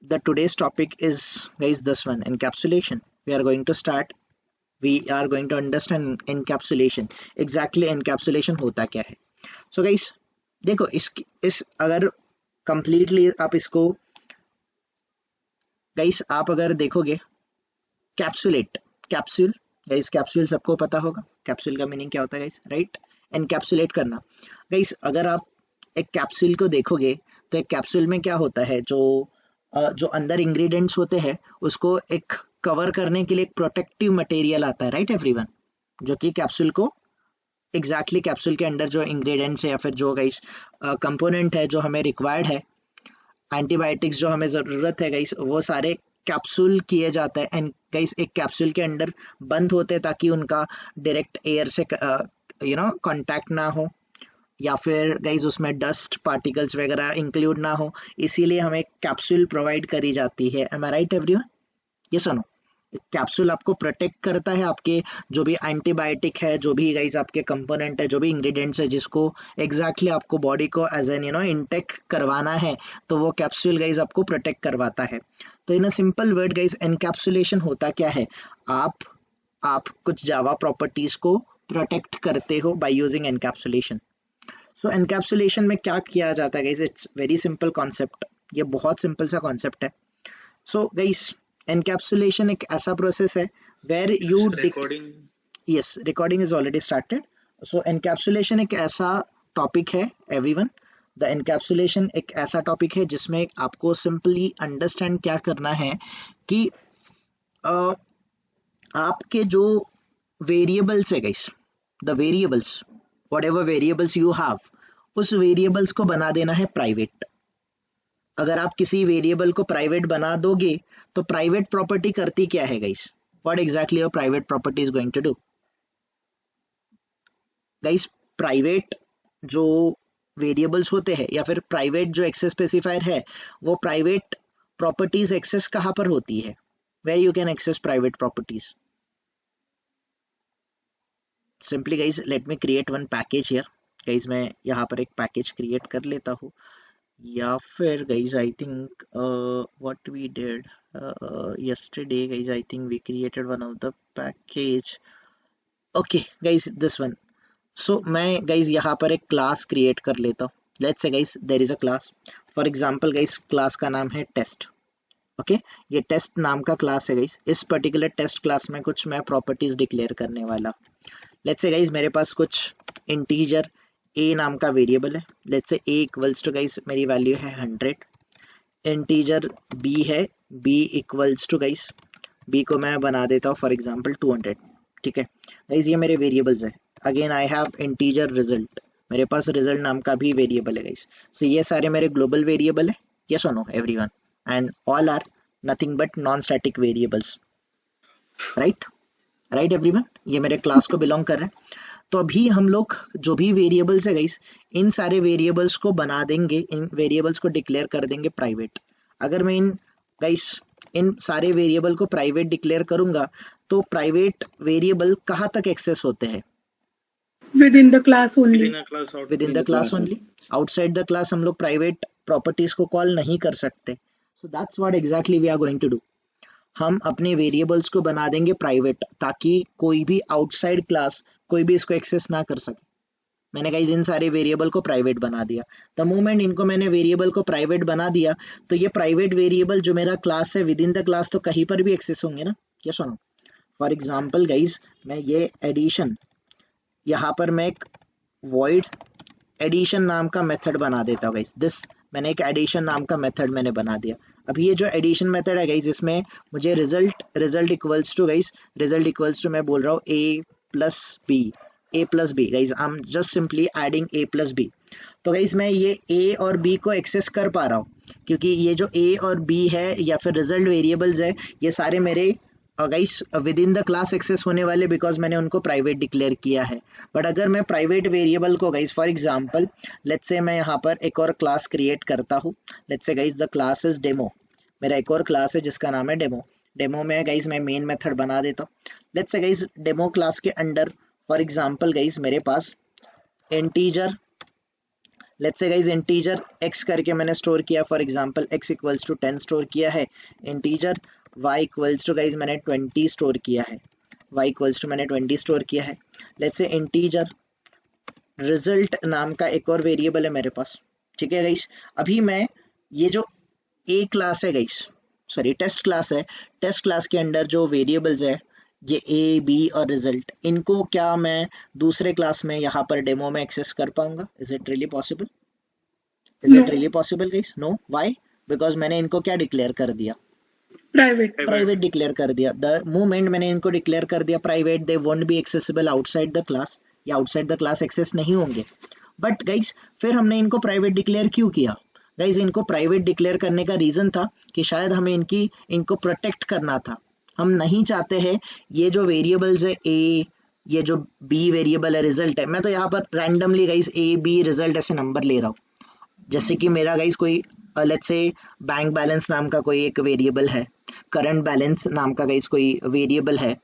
the today's topic is, guys, this one, encapsulation. We are going to start. We are going to understand encapsulation. Exactly encapsulation होता क्या है. So guys, देखो इस अगर completely आप इसको guys आप अगर देखोगे कैप्सुलेट कैप्सूल गाइस कैप्सूल सबको पता होगा. कैप्सूल का मीनिंग क्या होता है गाइस, राइट? एनकैप्सुलेट करना. गाइस अगर आप एक कैप्सूल को देखोगे तो एक कैप्सूल में क्या होता है, जो अंदर इंग्रेडिएंट्स होते हैं उसको एक कवर करने के लिए एक प्रोटेक्टिव मटेरियल आता है, राइट एवरीवन, जो कि कैप्सूल को एग्जैक्टली कैप्सूल के अंदर जो इंग्रेडिएंट्स है या फिर जो गाइस कंपोनेंट है जो हमें रिक्वायर्ड है, एंटीबायोटिक्स जो हमें ज़रूरत है गाइस, वो सारे कैप्सूल किए जाते हैं. एंड गाइस एक कैप्सूल के अंदर बंद होते हैं ताकि उनका डायरेक्ट एयर से कांटेक्ट ना हो, या फिर गाइस उसमें डस्ट पार्टिकल्स वगैरह इंक्लूड ना हो, इसीलिए हमें कैप्सूल प्रोवाइड करी जाती है. एम आई राइट एवरीवन? ये सुनो, कैप्सूल आपको प्रोटेक्ट करता है. आपके जो भी एंटीबायोटिक है, जो भी गाइस आपके कंपोनेंट है, जो भी इंग्रेडिएंट्स है जिसको एग्जैक्टली आपको बॉडी को एज एन इंटेक करवाना है, तो वो कैप्सूल गाइस आपको प्रोटेक्ट करवाता है. तो in a simple word guys, encapsulation होता क्या है, आप कुछ जावा प्रॉपर्टीज को प्रोटेक्ट करते हो by using encapsulation. So encapsulation में क्या किया जाता है guys, it's very simple concept. ये बहुत सिंपल सा कॉन्सेप्ट है. सो गाइस एनकैप्सुलेशन एक ऐसा प्रोसेस है where you yes, recording is already started. So encapsulation एक ऐसा टॉपिक है एवरीवन, द एनकैप्सुलेशन एक ऐसा टॉपिक है जिसमें आपको सिंपली अंडरस्टैंड क्या करना है कि आपके जो वेरिएबल्स है guys, the variables, whatever variables you have, उस वेरिएबल्स को बना देना है प्राइवेट. अगर आप किसी वेरिएबल को प्राइवेट बना दोगे तो प्राइवेट प्रॉपर्टी करती क्या है guys, what exactly your private property is going to do guys. Private जो वेरिएबल्स होते हैं या फिर प्राइवेट जो एक्सेस स्पेसिफायर है, वो प्राइवेट प्रॉपर्टीज एक्सेस कहाँ पर होती है, where you can access private properties. Simply guys let me create one package here. Guys मैं यहाँ पर एक पैकेज क्रिएट कर लेता हूँ, या फिर guys I think what we did yesterday guys, I think we created one of the package. Okay guys, this one. So मैं गाइज यहाँ पर एक क्लास क्रिएट कर लेता हूँ. Let's say guys there is a class, for example guys class का नाम है टेस्ट. ओके, ये टेस्ट नाम का क्लास है गाइज. इस पर्टिकुलर टेस्ट क्लास में कुछ मैं प्रॉपर्टीज डिक्लेयर करने वाला. लेट्स से गाइज मेरे पास कुछ इंटीजर a नाम का वेरिएबल है. Let's say a equals to guys मेरी वैल्यू है 100. इंटीजर b है, b equals to guys b को मैं बना देता हूँ फॉर एग्जांपल 200. ठीक है गाइज, ये मेरे वेरिएबल्स है. Again I have integer result, मेरे पास रिजल्ट नाम का भी वेरिएबल है गाइस. सो ये सारे मेरे ग्लोबल वेरिएबल है. यस और no everyone? And all are nothing but non static variables, right? Right everyone, ये मेरे क्लास को बिलोंग कर रहे हैं. तो अभी हम लोग जो भी वेरिएबल्स है गाइस, इन सारे वेरिएबल्स को बना देंगे, इन वेरिएबल्स को डिक्लेयर कर देंगे प्राइवेट. अगर मैं इन सारे वेरिएबल को प्राइवेट डिक्लेयर करूंगा तो प्राइवेट वेरिएबल कहाँ तक एक्सेस होते हैं? within the class only. Within the class only. Outside the class हम लोग प्राइवेट प्रॉपर्टीज को कॉल नहीं कर सकते. So that's what exactly we are going to do. हम अपने वेरिएबल्स को बना देंगे प्राइवेट ताकि कोई भी आउटसाइड क्लास कोई भी इसको एक्सेस ना कर सके. मैंने गाइस इन सारे वेरिएबल को प्राइवेट बना दिया. द मोमेंट इनको मैंने वेरिएबल को प्राइवेट बना दिया तो ये प्राइवेट वेरिएबल जो मेरा क्लास है विद इन द क्लास तो कहीं पर भी एक्सेस होंगे ना. ये सुनो, फॉर एग्जाम्पल गाइस मैं ये एडिशन, यहाँ पर मैं एक void एडिशन नाम का मेथड बना देता हूँ गाइस. दिस मैंने एक एडिशन नाम का मेथड मैंने बना दिया. अभी ये जो एडिशन मेथड है गाइस, इसमें मुझे result equals to guys, result equals to मैं बोल रहा हूँ a plus B guys. I am just simply adding a plus B. तो गाइस मैं ये a और b को एक्सेस कर पा रहा हूँ क्योंकि ये जो a और b है या फिर रिजल्ट वेरिएबल्स है, ये सारे मेरे guys within the class access होने वाले बिकॉज मैंने उनको प्राइवेट डिक्लेयर किया है. बट अगर मैं प्राइवेट वेरिएबल को guys for example let's say मैं यहाँ पर एक और क्लास क्रिएट करता हूँ. Let's say guys the class is demo. मेरा एक और क्लास है जिसका नाम है डेमो. डेमो में गाइस मैं मेन मेथड बना देता हूँ. Let's say guys demo class के अंडर फॉर एग्जांपल गाइस मेरे पास integer let's say guys integer x करके मैंने स्टोर किया, for example x equals to 10 store किया है, integer y equals to guys मैंने 20 स्टोर किया है, y इक्वल्स टू मैंने 20 स्टोर किया है। लेट्स से इंटीजर रिजल्ट नाम का एक और वेरिएबल है मेरे पास, ठीक है गाइस। अभी मैं ये जो ए क्लास है गाइस, सॉरी टेस्ट क्लास है, टेस्ट क्लास के अंडर जो वेरिएबल्स है ये ए बी और रिजल्ट, इनको क्या मैं दूसरे क्लास में यहाँ पर डेमो में एक्सेस कर पाऊंगा? Is it really possible? Is No. It really possible guys? No. Why? Because मैंने इनको क्या डिक्लेयर कर दिया? Private. प्राइवेट डिक्लेयर कर दिया। द मोमेंट मैंने इनको डिक्लेयर कर दिया private, they won't be accessible outside the class, या आउटसाइड द क्लास एक्सेस नहीं होंगे। बट गाइस फिर हमने इनको प्राइवेट डिक्लेयर क्यों किया? गाइस इनको प्राइवेट डिक्लेयर करने का रीजन था कि शायद हमें इनको प्रोटेक्ट करना था। हम नहीं चाहते हैं ये जो वेरिएबल्स है ए, ये जो बी वेरिएबल है रिजल्ट है, मैं तो यहाँ पर randomly guys A B result ऐसे नंबर ले रहा हूँ, जैसे कि मेरा गाइस कोई लेट्स से बैंक बैलेंस नाम का कोई एक वेरिएबल है, करंट बैलेंस नाम का गाइस कोई वेरिएबल है,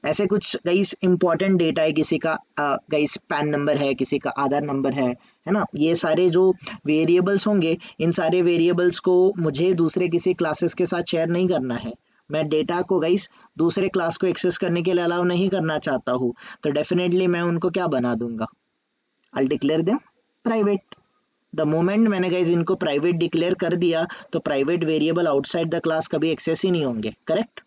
ऐसे कुछ गाइस इंपॉर्टेंट डेटा है, किसी का गाइस पैन नंबर है, किसी का आधार नंबर है ना, ये सारे जो वेरिएबल्स होंगे, इन सारे वेरिएबल्स को मुझे दूसरे किसी क्लासेस के साथ शेयर नहीं करना है। मैं डेटा को गाइस दूसरे क्लास को एक्सेस करने के लिए अलाउ नहीं करना चाहता हूँ, तो डेफिनेटली मैं उनको क्या बना दूंगा? I declare them private. The moment मैंने गाइज इनको प्राइवेट डिक्लेयर कर दिया तो private variable outside the class कभी एक्सेस ही नहीं होंगे, करेक्ट?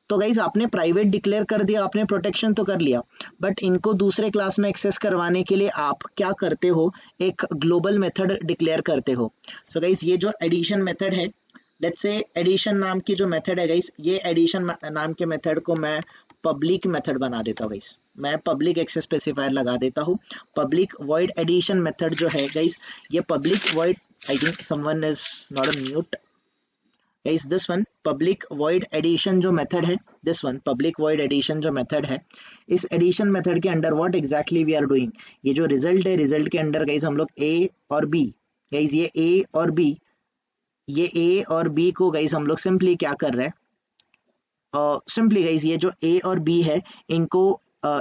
तो गाइज आपने प्राइवेट डिक्लेयर कर दिया, आपने प्रोटेक्शन तो कर लिया, बट इनको दूसरे क्लास में एक्सेस करवाने के लिए आप क्या करते हो? एक ग्लोबल मेथड डिक्लेयर करते हो। सो गाइज ये जो एडिशन मेथड है, लेट्स से एडिशन नाम की जो मेथड है गाइज, ये एडिशन नाम के मेथड को मैं पब्लिक मेथड बना देता हूँ गाइज, मैं पब्लिक एक्सेस स्पेसिफायर लगा देता हूँ। पब्लिक वॉइड एडिशन मेथड जो है गाइज, ये public void, I think someone is not a mute guys, this one public void addition जो मेथड है, this one public void addition जो मेथड है, इस एडिशन मेथड के under what exactly we are doing, ये जो result है, result के अंडर गाइज हम लोग ए और बी, गाइज ये ए और बी, ये ए और बी को गाइज हम लोग सिंपली क्या कर रहे हैं, सिंपली गाइज ये जो ए और बी है इनको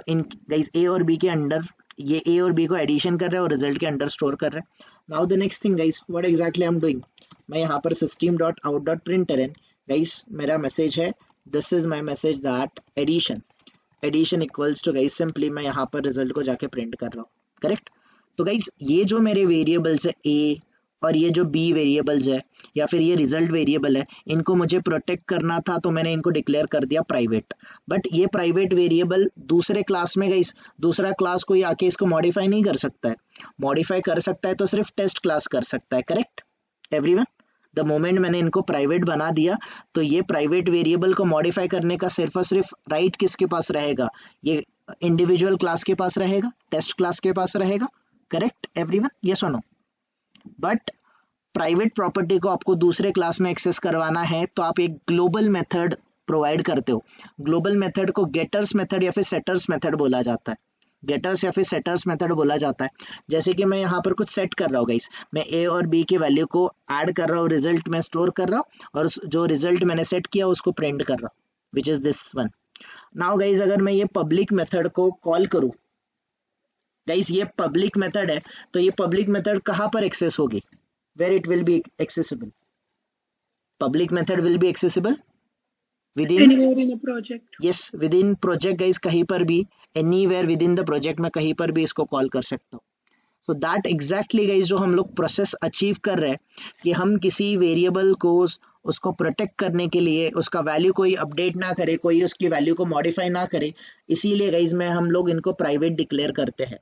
इन गाइज ए और बी के अंडर, ये ए और बी को एडिशन कर रहे हैं और रिजल्ट के अंडर स्टोर कर रहे हैं। Now the next thing guys, what exactly I am doing, मैं यहाँ पर system.out.println गाइज मेरा मैसेज है, this is my message that addition equals to guys, simply मैं यहाँ पर रिजल्ट को जाके प्रिंट कर रहा हूँ, करेक्ट? तो गाइज ये जो मेरे वेरिएबल्स है ए और ये जो बी वेरिएबल्स है या फिर ये रिजल्ट वेरिएबल है, इनको मुझे प्रोटेक्ट करना था तो मैंने इनको डिक्लेयर कर दिया प्राइवेट। बट ये प्राइवेट वेरिएबल दूसरे क्लास में गाइस, दूसरा क्लास कोई आके इसको मॉडिफाई नहीं कर सकता है, मॉडिफाई कर सकता है तो सिर्फ टेस्ट क्लास कर सकता है, करेक्ट एवरीवन? द मोमेंट मैंने इनको प्राइवेट बना दिया तो ये प्राइवेट वेरिएबल को मॉडिफाई करने का सिर्फ और सिर्फ राइट किसके पास रहेगा? ये इंडिविजुअल क्लास के पास रहेगा, टेस्ट क्लास के पास रहेगा, करेक्ट एवरीवन? यस और नो? बट प्राइवेट प्रॉपर्टी को आपको दूसरे क्लास में एक्सेस करवाना है तो आप एक ग्लोबल मेथड प्रोवाइड करते हो। ग्लोबल मेथड को गेटर्स मेथड या फिर सेटर्स मेथड बोला जाता है, गेटर्स या फिर सेटर्स मेथड बोला जाता है। जैसे कि मैं यहाँ पर कुछ सेट कर रहा हूँ गाइस, मैं ए और बी की वैल्यू को ऐड कर रहा हूँ, रिजल्ट में स्टोर कर रहा हूँ और जो रिजल्ट मैंने सेट किया उसको प्रिंट कर रहा हूँ, which is this one. Now guys अगर मैं ये पब्लिक मेथड को कॉल करूँ, गाइस ये पब्लिक मेथड है तो ये पब्लिक मेथड कहाँ पर एक्सेस होगी? Where it will be accessible? Public method will be accessible within Anywhere in a project. yes within project guys, कहीं पर भी anywhere within the project में कहीं पर भी इसको कॉल कर सकता हूँ। So that exactly guys जो हम लोग प्रोसेस अचीव कर रहे हैं कि हम किसी वेरिएबल को उसको प्रोटेक्ट करने के लिए उसका वैल्यू कोई अपडेट ना करे, कोई उसकी वैल्यू को मॉडिफाई ना करे, इसीलिए गाइज में हम लोग इनको प्राइवेट डिक्लेयर करते हैं।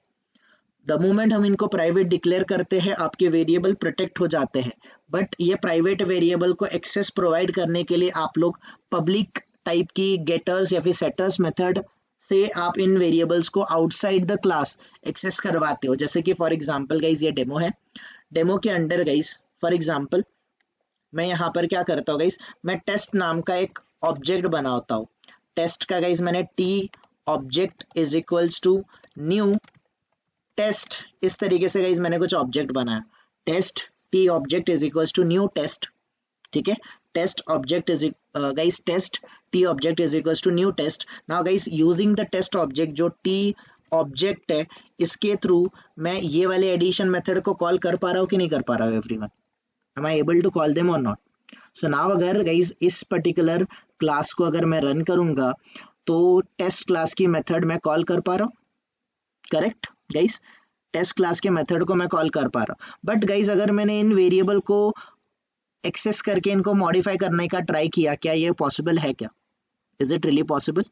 द मोमेंट हम इनको प्राइवेट डिक्लेयर करते हैं आपके वेरिएबल प्रोटेक्ट हो जाते हैं, बट ये प्राइवेट वेरिएबल को एक्सेस प्रोवाइड करने के लिए आप लोग पब्लिक टाइप की गेटर्स या फिर सेटर्स मेथड से आप इन वेरिएबल्स को आउटसाइड द क्लास एक्सेस करवाते हो। जैसे कि फॉर एग्जांपल गाइज ये डेमो है, डेमो के अंडर गाइज फॉर एग्जांपल मैं यहाँ पर क्या करता हूँ गाइज, मैं टेस्ट नाम का एक ऑब्जेक्ट बनाता हूँ। टेस्ट का गाइज मैंने T object is equals to new test, इस तरीके से गाइज मैंने कुछ ऑब्जेक्ट बनाया, test T object is equals to new test, ठीक है? Test object is guys test T object is equals to new test. Now guys using the test object, जो T object है, इसके थ्रू मैं ये वाले एडिशन मेथड को call कर पा रहा हूँ कि नहीं कर पा रहा हूँ everyone? Am I able to call them और नॉट? सो नाउ अगर गाइज इस पर्टिकुलर क्लास को अगर मैं रन करूंगा तो टेस्ट क्लास की मेथड मैं कॉल कर पा रहा हूँ, करेक्ट गाइज? टेस्ट क्लास के मेथड को मैं कॉल कर पा रहा हूँ। बट गाइज अगर मैंने इन वेरिएबल को एक्सेस करके इनको मॉडिफाई करने का ट्राई किया, क्या ये पॉसिबल है क्या? Is it really possible?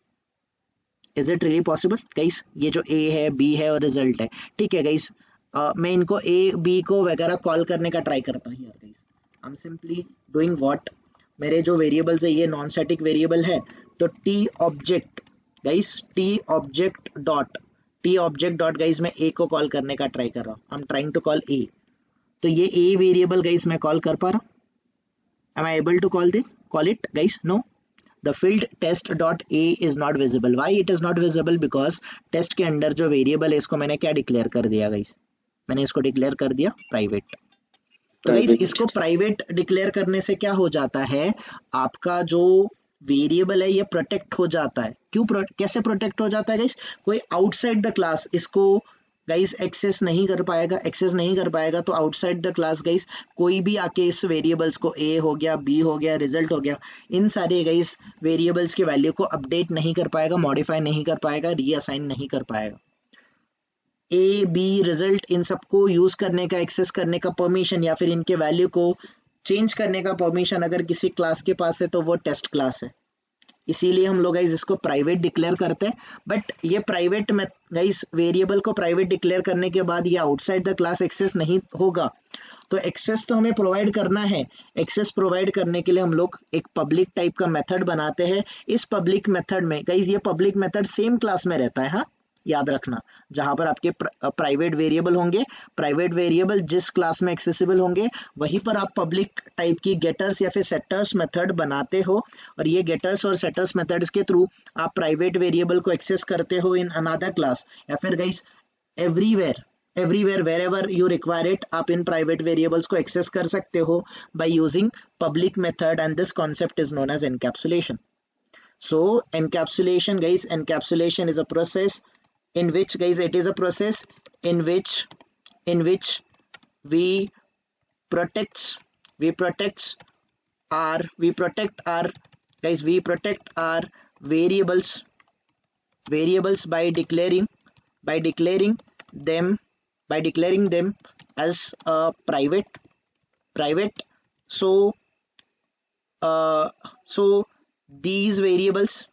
Is it really possible guys? ये जो ए है, बी है और रिजल्ट है, ठीक है गाइस, मैं इनको ए बी को वगैरह कॉल करने का ट्राई करता हूँ यार guys. I M simply doing what, मेरे जो वेरिएबल्स है ये नॉन स्टैटिक वेरिएबल है, तो T object guys, T object dot guys मैं ए को कॉल करने का ट्राई कर रहा हूँ। I am trying to call a, तो ये ए वेरिएबल गाइस मैं कॉल कर पा रहा हूँ? Am I able to call it guys? No. The field test dot a is not visible. Why it is not visible? Because test के अंदर जो वेरिएबल है इसको मैंने क्या डिक्लेयर कर दिया गाइस? मैंने इसको डिक्लेयर कर दिया प्राइवेट। तो गाइस इसको प्राइवेट डिक्लेयर करने से क्या हो जाता है, आपका जो वेरिएबल है ये प्रोटेक्ट हो जाता है। क्यों कैसे प्रोटेक्ट हो जाता है गाइस? कोई आउटसाइड द क्लास इसको गाइस एक्सेस नहीं कर पाएगा, तो आउटसाइड द क्लास गाइस कोई भी आके इस वेरिएबल्स को ए हो गया, बी हो गया, रिजल्ट हो गया, इन सारे गाइस वेरिएबल्स के वैल्यू को अपडेट नहीं कर पाएगा, मॉडिफाई नहीं कर पाएगा, रीअसाइन नहीं कर पाएगा। ए बी रिजल्ट इन सबको यूज करने का, एक्सेस करने का परमिशन या फिर इनके वैल्यू को चेंज करने का परमिशन अगर किसी क्लास के पास है तो वो टेस्ट क्लास है। इसीलिए हम लोग गाइस इसको प्राइवेट डिक्लेयर करते हैं। बट ये प्राइवेट में गाइस वेरिएबल को प्राइवेट डिक्लेयर करने के बाद ये आउटसाइड द क्लास एक्सेस नहीं होगा, तो एक्सेस तो हमें प्रोवाइड करना है। एक्सेस प्रोवाइड करने के लिए हम लोग एक पब्लिक टाइप का मेथड बनाते हैं। इस पब्लिक मेथड में गाइस ये पब्लिक मेथड सेम क्लास में रहता है, हाँ याद रखना, जहां पर आपके प्राइवेट वेरिएबल होंगे, प्राइवेट वेरिएबल जिस क्लास में एक्सेसिबल होंगे वहीं पर आप पब्लिक टाइप की गेटर्स या फिर सेटर्स मेथड बनाते हो, और ये गेटर्स और सेटर्स मेथड्स के थ्रू आप प्राइवेट वेरिएबल को एक्सेस करते हो इन अनदर क्लास, या फिर guys everywhere wherever you require it, आप इन प्राइवेट वेरिएबल्स को एक्सेस कर सकते हो by using public method, and this concept is known as encapsulation. So encapsulation guys, encapsulation is a process in which guys it is a process in which we protect our variables by declaring them as a private. So these variables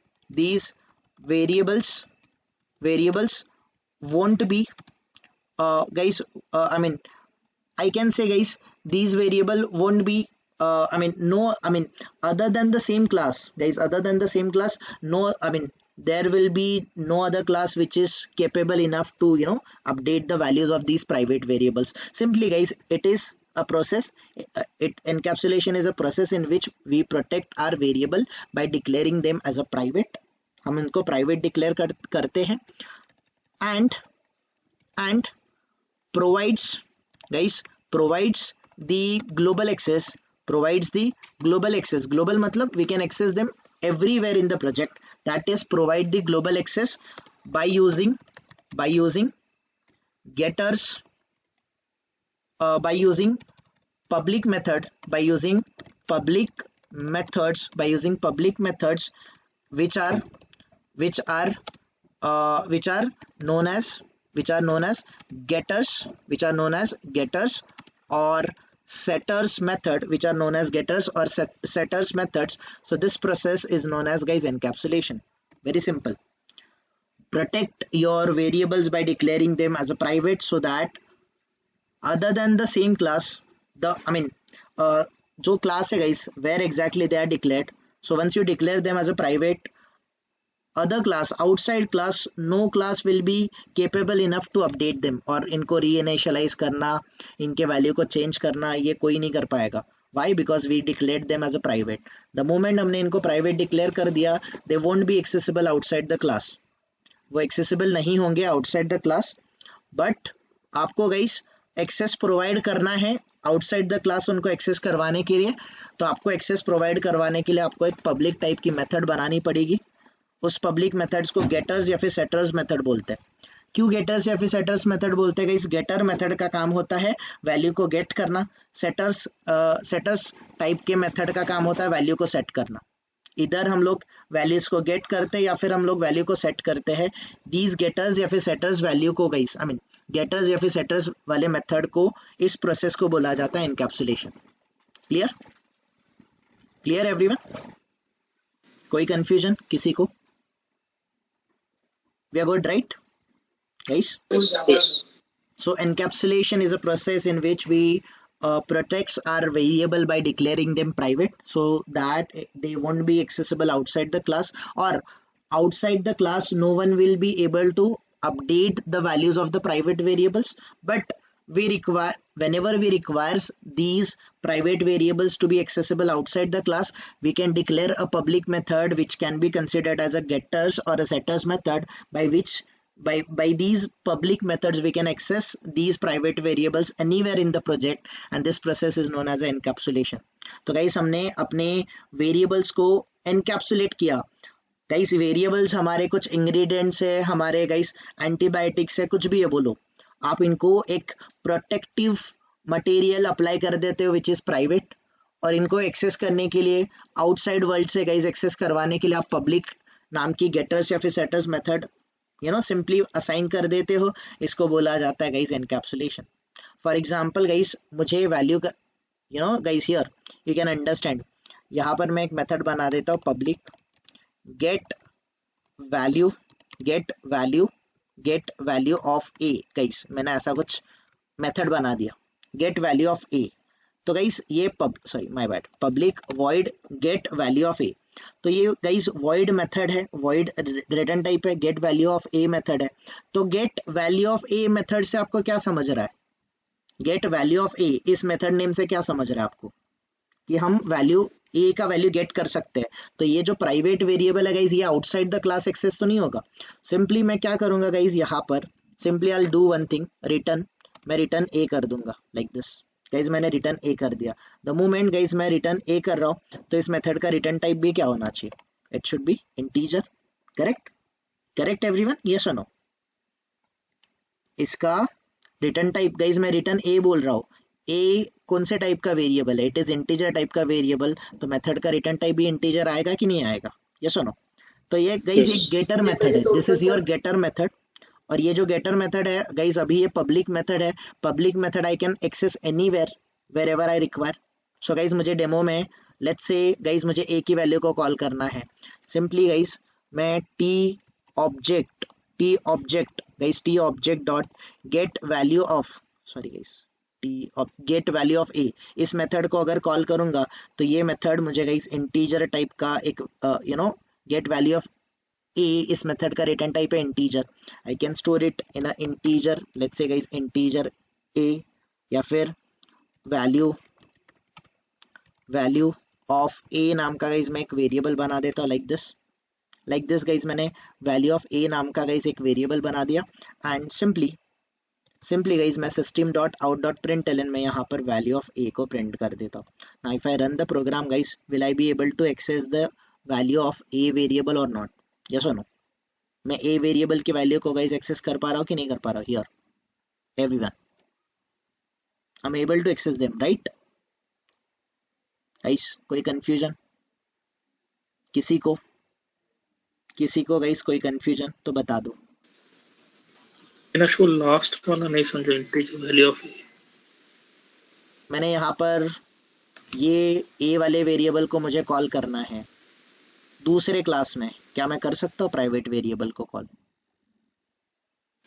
won't be guys, I mean I can say guys these variable won't be other than the same class guys, there will be no other class which is capable enough to update the values of these private variables. Simply guys it is a process, encapsulation is a process in which we protect our variable by declaring them as a private. हम इनको private declare करते हैं, and provides the global access, global मतलब we can access them everywhere in the project, that is provide the global access by using getters, by using public methods which are known as getters, or setters method, which are known as getters or setters methods. So this process is known as guys encapsulation. Very simple. Protect your variables by declaring them as a private, so that other than the same class, जो class है guys, where exactly they are declared. So once you declare them as a private, other class, outside class, no class will be capable enough to update them, और इनको reinitialize करना, इनके value को change करना, ये कोई नहीं कर पाएगा. Why? Because we declared them as a private. The moment हमने इनको private declare कर दिया, they won't be accessible outside the class. वो accessible नहीं होंगे outside the class. But आपको guys access provide करना है outside the class उनको access करवाने के लिए, तो आपको access provide करवाने के लिए आपको एक public type की method बनानी पड़ेगी. उस पब्लिक मेथड्स को गेटर्स या फिर सेटर्स मेथड बोलते हैं. क्यों गेटर्स या फिर सेटर्स मेथड बोलते हैं? इस गेटर मेथड का काम होता है वैल्यू को गेट करना, सेटर्स टाइप के मेथड का काम होता है वैल्यू को सेट करना। इधर हम लोग वैल्यूज को गेट करते हैं या फिर हम लोग वैल्यू को सेट करते हैं। दीज गेटर्स या फिर सेटर्स वैल्यू को गाइस आई मीन गेटर्स या फिर सेटर्स वाले मेथड को, इस प्रोसेस को बोला जाता है एनकैप्सुलेशन। क्लियर? Clear everyone? कोई कंफ्यूजन किसी को? We are good right guys? Yes. So encapsulation is a process in which we protects our variable by declaring them private so that they won't be accessible outside the class, or outside the class no one will be able to update the values of the private variables, but we require, whenever we requires these private variables to be accessible outside the class, we can declare a public method which can be considered as a getters or a setters method, by which by these public methods we can access these private variables anywhere in the project, and this process is known as encapsulation. तो guys हमने अपने variables को encapsulate किया। Guys variables हमारे कुछ ingredients है, हमारे guys antibiotics है, कुछ भी है बोलो, आप इनको एक प्रोटेक्टिव मटेरियल अप्लाई कर देते हो विच इज प्राइवेट, और इनको एक्सेस करने के लिए आउटसाइड वर्ल्ड से गाइस एक्सेस करवाने के लिए आप पब्लिक नाम की गेटर्स या फिर सेटर्स मेथड सिंपली असाइन कर देते हो। इसको बोला जाता है guys encapsulation. For example guys मुझे वैल्यू का guys here you can understand, यहाँ पर मैं एक मेथड बना देता हूँ public gate value of A. Guys मैंने ऐसा कुछ मेथड बना दिया गेट वैल्यू ऑफ ए। तो गाइस ये public void get value of a. तो ये गाइस वॉइड मेथड है, वॉइड रिटर्न टाइप है, get value of a method है। तो get value of a method से आपको क्या समझ रहा है? गेट वैल्यू ऑफ ए इस मेथड नेम से क्या समझ रहा है आपको? कि हम वैल्यू ए का वैल्यू गेट कर सकते हैं। तो ये जो प्राइवेट वेरिएबल है गाइस ये आउटसाइड द क्लास एक्सेस तो नहीं होगा। सिंपली मैं क्या करूंगा गाइस, यहाँ पर simply I will do one thing, return, मैं रिटर्न ए कर दूंगा लाइक दिस। गाइज मैंने रिटर्न ए कर दिया। द मोमेंट गाइज मैं रिटर्न ए कर रहा हूँ तो इस मेथड का रिटर्न टाइप भी क्या होना चाहिए? It should be integer. Correct? Correct everyone? Yes और नो? इसका रिटर्न टाइप गाइज मैं रिटर्न ए बोल रहा हूँ, ए कौन से टाइप का वेरिएबल है? इट इज इंटीजर टाइप का वेरिएबल। तो मेथड का रिटर्न टाइप भी इंटीजर आएगा कि नहीं आएगा? यस और नो? तो ये गाइज एक गेटर मेथड है, this is your getter method. और ये जो गेटर मेथड है गाइज अभी ये पब्लिक मेथड है। Public method I can access anywhere wherever I require. So guys मुझे डेमो में लेट्स से गाइज मुझे ए की वैल्यू को कॉल करना है। सिंपली गाइज मैं T object dot get value of get value of a, इस method को अगर कॉल करूंगा तो ये मेथड मुझे गाइज इंटीजर टाइप का एक गेट वैल्यू ऑफ ए, इस मेथड का रिटर्न टाइप है integer. I can store it in a integer, let's say guys integer a, या फिर वैल्यू ऑफ ए नाम का गाइस मैं एक वेरिएबल बना देता हूँ लाइक दिस गाइस। मैंने वैल्यू ऑफ ए नाम का गाइस एक वेरिएबल बना दिया एंड सिंपली गाइस मैं system dot out dot println में यहाँ पर वैल्यू ऑफ ए को प्रिंट कर देता हूँ। Now if I run the program guys, will I be able to access the value of A variable और नॉट? यस और नो? मैं ए वेरिएबल की वैल्यू को गाइस एक्सेस कर पा रहा हूँ कि नहीं कर पा रहा हूँ? Here everyone I am able to access them, right guys? कोई कंफ्यूजन किसी को गाइस? कोई कंफ्यूजन तो बता दो। इन एक्चुअल लास्ट वाला नहीं समझा, इंटीजर वैल्यू ऑफ ए। मैंने यहाँ पर ये ए वाले वेरिएबल को मुझे कॉल करना है दूसरे क्लास में, क्या मैं कर सकता हूँ प्राइवेट वेरिएबल को कॉल?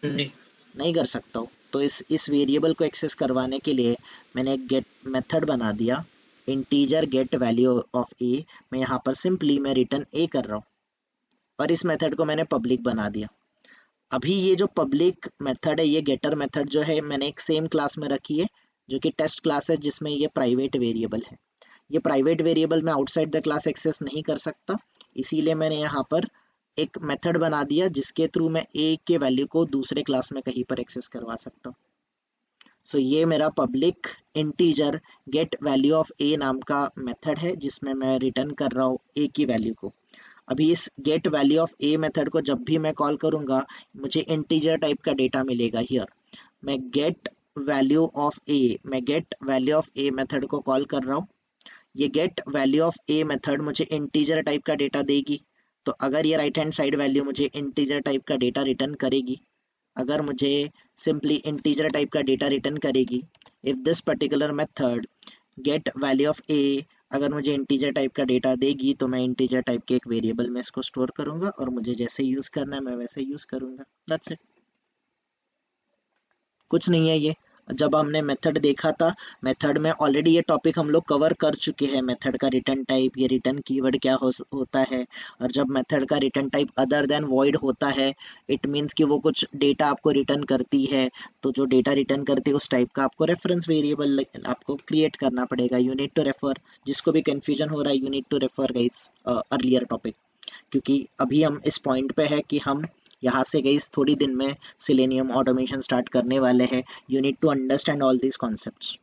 नहीं कर सकता हूँ। तो इस वेरिएबल को एक्सेस करवाने के लिए मैंने एक गेट मेथड बना दिया, इंटीजर गेट वैल्यू ऑफ ए। मैं यहाँ पर सिंपली मैं रिटर्न ए कर रहा हूँ और इस मेथड को मैंने पब्लिक बना दिया। अभी ये जो पब्लिक मेथड है, ये गेटर मेथड जो है मैंने एक सेम क्लास में रखी है जो कि टेस्ट क्लास है, जिसमें ये प्राइवेट वेरिएबल है। ये प्राइवेट वेरिएबल मैं आउटसाइड द क्लास एक्सेस नहीं कर सकता, इसीलिए मैंने यहाँ पर एक मेथड बना दिया जिसके थ्रू मैं ए के वैल्यू को दूसरे क्लास में कहीं पर एक्सेस करवा सकता हूँ। सो ये मेरा public integer get value of a नाम का मेथड है जिसमें मैं रिटर्न कर रहा हूँ ए की वैल्यू को। अभी इस gate value of a method को जब भी मैं कॉल करूंगा मुझे इंटीजर टाइप का डेटा मिलेगा हियर। मैं gate value of a method को कॉल कर रहा हूँ। ये gate value of a method मुझे इंटीजर टाइप का डेटा देगी। तो अगर ये राइट हैंड साइड वैल्यू मुझे इंटीजर टाइप का डेटा रिटर्न करेगी, अगर मुझे सिंपली इंटीजर टाइप का डेटा रिटर्न करेगी, if this particular method get value of a अगर मुझे इंटीजर टाइप का डेटा देगी तो मैं इंटीजर टाइप के एक वेरिएबल में इसको स्टोर करूंगा और मुझे जैसे यूज करना है मैं वैसे यूज करूंगा। दैट्स इट, कुछ नहीं है ये। जब हमने मेथड देखा था, मेथड में ऑलरेडी ये टॉपिक हम लोग कवर कर चुके हैं, मेथड का रिटर्न टाइप, ये रिटर्न कीवर्ड क्या होता है। और जब मेथड का return type other than void होता है, इट मीन्स कि वो कुछ डेटा आपको रिटर्न करती है। तो जो डेटा रिटर्न करती है उस टाइप का आपको रेफरेंस वेरिएबल आपको क्रिएट करना पड़ेगा। यू नीड टू रेफर, जिसको भी कंफ्यूजन हो रहा है, you need to refer guys earlier topic, क्योंकि अभी हम इस पॉइंट पे है कि हम यहाँ से गाइस थोड़ी दिन में सिलेनियम ऑटोमेशन स्टार्ट करने वाले हैं। You need to understand all these concepts,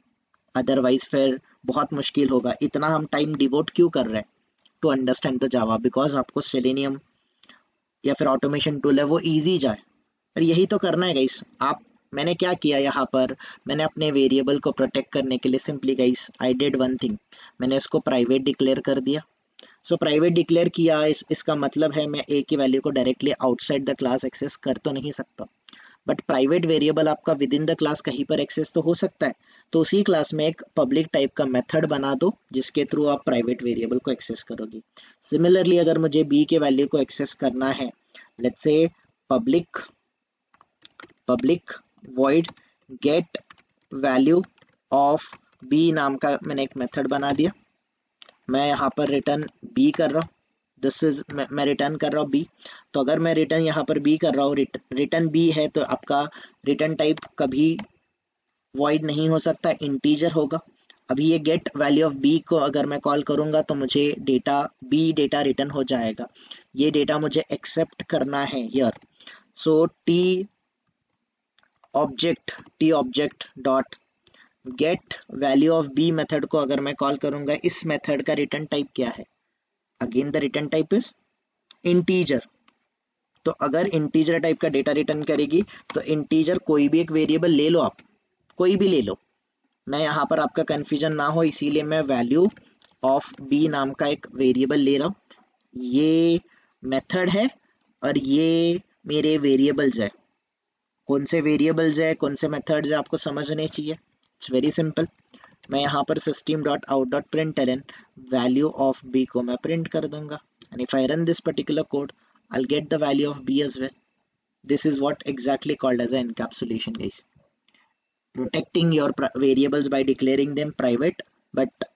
otherwise फिर बहुत मुश्किल होगा। इतना हम टाइम डिवोट क्यों कर रहे हैं to understand the Java, because आपको सिलेनियम या फिर ऑटोमेशन टूल है वो ईजी जाए, और यही तो करना है गाइस। मैंने क्या किया यहाँ पर, मैंने अपने वेरिएबल को प्रोटेक्ट करने के लिए simply guys I did one thing, मैंने इसको प्राइवेट डिक्लेयर कर दिया। सो प्राइवेट डिक्लेयर किया, इसका मतलब है मैं ए की वैल्यू को directly outside the class access कर तो नहीं सकता, बट प्राइवेट वेरिएबल आपका विद इन द क्लास कहीं पर एक्सेस तो हो सकता है। तो उसी क्लास में एक पब्लिक टाइप का मेथड बना दो जिसके थ्रू आप प्राइवेट वेरिएबल को एक्सेस करोगे। सिमिलरली अगर मुझे बी के वैल्यू को एक्सेस करना है, let's say public void get value of B नाम का मैंने एक मेथड बना दिया। मैं यहाँ पर रिटर्न बी कर रहा हूँ, दिस इज मैं रिटर्न कर रहा हूँ बी। तो अगर मैं रिटर्न यहाँ पर बी कर रहा हूँ, रिटर्न बी है, तो आपका रिटर्न टाइप कभी वॉइड नहीं हो सकता, इंटीजर होगा। अभी ये गेट वैल्यू ऑफ बी को अगर मैं कॉल करूंगा तो मुझे डेटा रिटर्न हो जाएगा। ये डेटा मुझे एक्सेप्ट करना है here. So T object dot get value of B method को अगर मैं कॉल करूंगा, इस मेथड का रिटर्न टाइप क्या है, again the return type is integer. तो अगर इंटीजर टाइप का डेटा रिटर्न करेगी तो इंटीजर कोई भी एक वेरिएबल ले लो, आप कोई भी ले लो, मैं यहाँ पर आपका कंफ्यूजन ना हो इसीलिए मैं वैल्यू ऑफ बी नाम का एक वेरिएबल ले रहा हूँ। ये मेथड है और ये मेरे वेरिएबल्स है। कौन से वेरिएबल्स है, कौन से मेथड्स है, आपको समझने चाहिए। It's very simple. मैं यहाँ पर system.out.println वैल्यू ऑफ बी को मैं प्रिंट कर दूंगा, and if I run this particular code I'll get the value of b as well. This is what exactly called as an encapsulation guys, protecting your variables by declaring them private but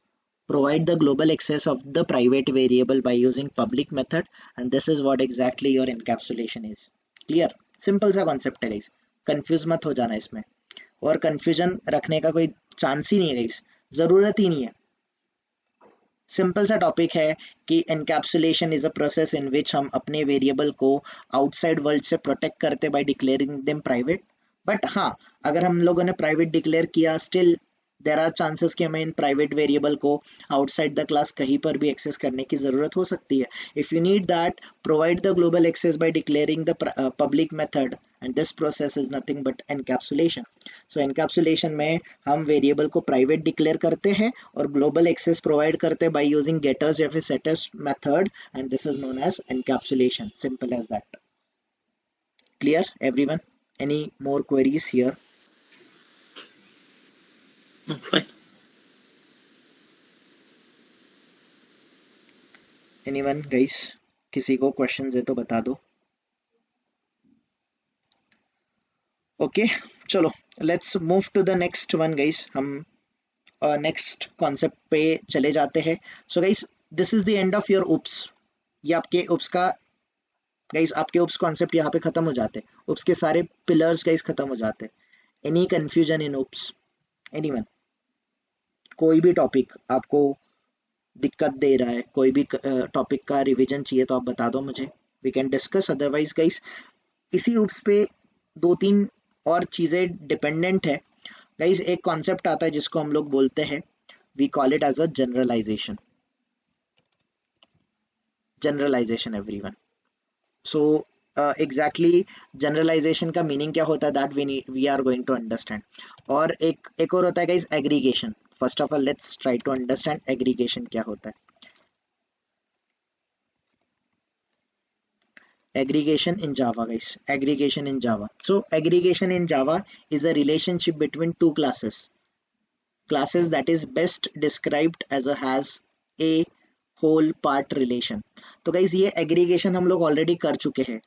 provide the global access of the private variable by using public method, and this is what exactly your encapsulation is. Clear? Simple सा concept है guys, confuse मत हो जाना इसमें, और confusion रखने का कोई चांस ही नहीं है गाइस, जरूरत ही नहीं है। सिंपल सा टॉपिक है कि encapsulation is a process in which हम अपने वेरिएबल को आउटसाइड वर्ल्ड से प्रोटेक्ट करते by declaring them private. But हाँ, अगर हम लोगों ने प्राइवेट डिक्लेयर किया, स्टिल देयर आर चांसेस कि हमें इन प्राइवेट वेरिएबल को आउटसाइड द क्लास कहीं पर भी एक्सेस करने की जरूरत हो सकती है। If you need that, provide the global access by declaring the public method, and this process is nothing but encapsulation. So encapsulation में हम वेरिएबल को प्राइवेट डिक्लेयर करते हैं और ग्लोबल एक्सेस प्रोवाइड करते हैं by using getters या फिर setters method, and this is known as encapsulation. Simple as that. Clear everyone? Any more queries here? Fine. Anyone guys? किसी को questions है तो बता दो। ओके चलो, let's move to the next one guys. हम नेक्स्ट कॉन्सेप्ट पे चले जाते हैं। So guys, this is the end of your OOPs. ये आपके उप्स का गाइस, आपके उप्स कॉन्सेप्ट यहाँ पे खत्म हो जाते हैं, उप्स के सारे पिलर्स गाइस खत्म हो जाते हैं। Any confusion in oops? Anyone? कोई भी टॉपिक आपको दिक्कत दे रहा है, कोई भी टॉपिक का रिवीजन चाहिए तो आप बता दो मुझे, we can discuss. Otherwise guys, इसी उप्स पे दो तीन और चीजें डिपेंडेंट है गाइस। एक कॉन्सेप्ट आता है जिसको हम लोग बोलते हैं, we call it as a generalization. Generalization everyone. So exactly generalization का मीनिंग क्या होता है, that we are going to understand. और एक और होता है guys aggregation. First of all let's try to understand aggregation क्या होता है. Aggregation in Java, guys. Aggregation in Java. So aggregation in Java is a relationship between two classes that is best described as a whole part relation. तो guys ये aggregation हम लोग already कर चुके हैं.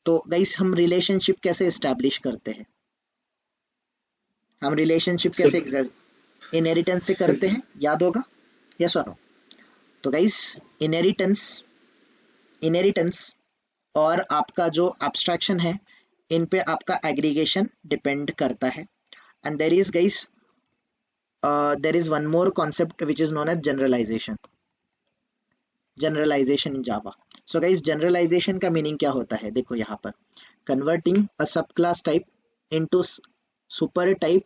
तो guys हम relationship कैसे establish करते हैं, हम relationship कैसे inheritance से करते हैं, याद होगा, yes or no? तो guys inheritance और आपका जो एब्स्ट्रैक्शन है इन पे आपका एग्रीगेशन डिपेंड करता है. And there is guys there is one more concept which is known as generalization in Java. So guys generalization का मीनिंग क्या होता है, देखो यहाँ पर converting a sub class type into super type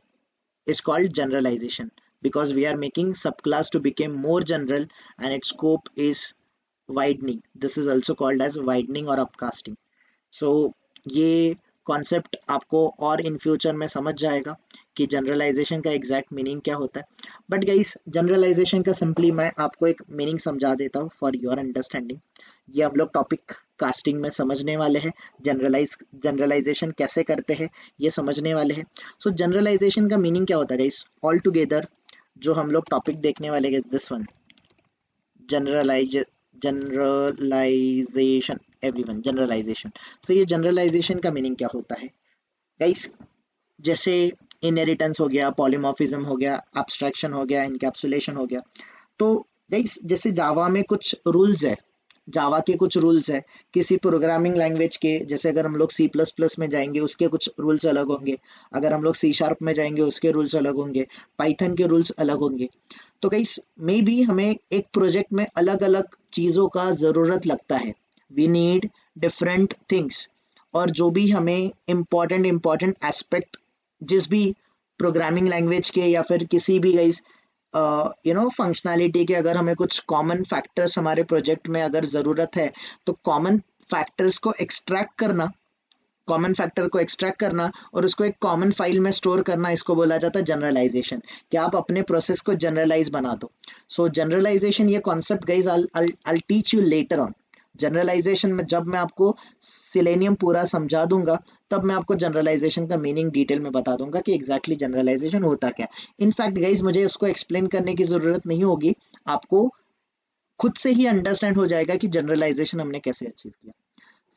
is called generalization because we are making subclass to become more general and its scope is widening. This is also called as widening or upcasting. So ये concept आपको और in future में समझ जाएगा कि generalisation का exact meaning क्या होता है. बट गाइस जनरलाइजेशन का सिंपली मैं आपको एक मीनिंग समझा देता हूँ फॉर योर अंडरस्टैंडिंग. ये हम लोग टॉपिक कास्टिंग में समझने वाले हैं, जनरलाइजेशन कैसे करते हैं ये समझने वाले हैं. सो जनरलाइजेशन का मीनिंग क्या होता है गाइस, ऑल टुगेदर जो हम लोग टॉपिक देखने वाले हैं this one, generalisation everyone, generalisation. So ये जनरलाइजेशन का मीनिंग क्या होता है गाइस, जैसे इनहेरिटेंस हो गया, पॉलीमॉर्फिज्म हो गया, एब्स्ट्रैक्शन हो गया, इनकैप्सुलेशन हो गया. तो गाइस जैसे जावा में कुछ रूल्स है, जावा के कुछ रूल्स है, किसी प्रोग्रामिंग लैंग्वेज के, जैसे अगर हम लोग सी प्लस प्लस में जाएंगे उसके कुछ रूल्स अलग होंगे, अगर हम लोग सी शार्प में जाएंगे उसके रूल्स अलग होंगे, पाइथन के रूल्स अलग होंगे. तो गाइस मे बी हमें एक प्रोजेक्ट में अलग अलग चीज़ों का ज़रूरत लगता है, वी नीड डिफरेंट थिंग्स. और जो भी हमें इम्पॉर्टेंट एस्पेक्ट जिस भी प्रोग्रामिंग लैंग्वेज के या फिर किसी भी गाइस फंक्शनैलिटी के, अगर हमें कुछ कॉमन फैक्टर्स हमारे प्रोजेक्ट में अगर ज़रूरत है तो कॉमन फैक्टर्स को एक्सट्रैक्ट करना और उसको एक कॉमन फाइल में स्टोर करना, इसको बोला जाता है जनरलाइजेशन, कि आप अपने प्रोसेस को जनरलाइज बना दो. सो जनरलाइजेशन ये concept guys I teach you later on. Generalization में जब मैं आपको सिलेनियम पूरा समझा दूंगा तब मैं आपको जनरलाइजेशन का मीनिंग डिटेल में बता दूंगा कि एग्जैक्टली जनरलाइजेशन होता क्या. इनफैक्ट गाइज मुझे इसको एक्सप्लेन करने की जरूरत नहीं होगी, आपको खुद से ही अंडरस्टैंड हो जाएगा कि जनरलाइजेशन हमने कैसे अचीव किया.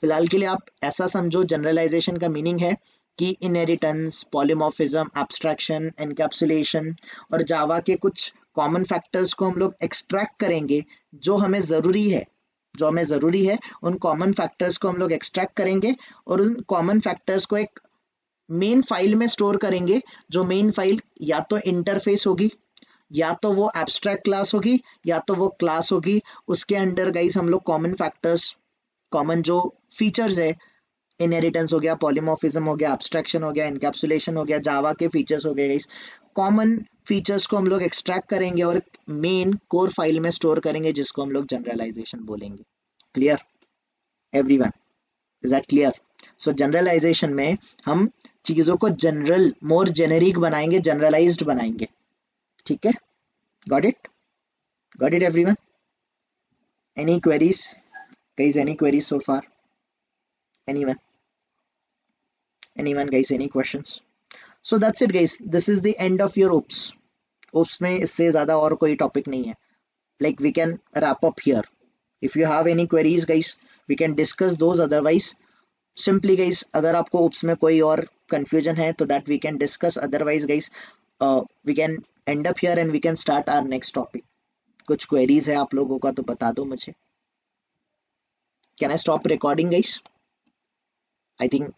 फिलहाल के लिए आप ऐसा समझो जनरलाइजेशन का मीनिंग है कि इनहेरिटेंस, पॉलीमॉर्फिज्म, एब्स्ट्रैक्शन, एनकैप्सुलेशन और जावा के कुछ कॉमन फैक्टर्स को हम लोग एक्सट्रैक्ट करेंगे जो हमें ज़रूरी है, उन कॉमन फैक्टर्स को हम लोग एक्सट्रैक्ट करेंगे और उन कॉमन फैक्टर्स को एक मेन फाइल में स्टोर करेंगे, जो मेन फाइल या तो इंटरफेस होगी, या तो वो एब्स्ट्रैक्ट क्लास होगी, या तो वो क्लास होगी. उसके अंडर गाइस हम लोग कॉमन फैक्टर्स, कॉमन जो फीचर्स है, इनहेरिटेंस हो गया, पॉलीमॉर्फिज्म हो गया, एब्स्ट्रैक्शन हो गया, इनकैप्सुलेशन हो गया, जावा के फीचर्स हो गए गाइस, कॉमन फीचर्स को हम लोग एक्सट्रैक्ट करेंगे और मेन कोर फाइल में स्टोर करेंगे जिसको हम लोग जनरलाइजेशन बोलेंगे. Clear everyone, is that clear? So generalization में हम चीजों को जनरल, मोर जेनेरिक बनाएंगे, जनरलाइज्ड बनाएंगे. ठीक है, got it everyone? Any queries guys, any queries so far? anyone guys, any questions? So that's it guys, this is the end of your oops में इससे ज्यादा और कोई टॉपिक नहीं है. like we can wrap up here. if you have any queries guys we can discuss those, otherwise simply guys अगर आपको oops में कोई और confusion है तो that we can discuss, otherwise guys we can end up here and we can start our next topic. कुछ queries है आप लोगों का तो बता दो मुझे. Can I stop recording guys? I think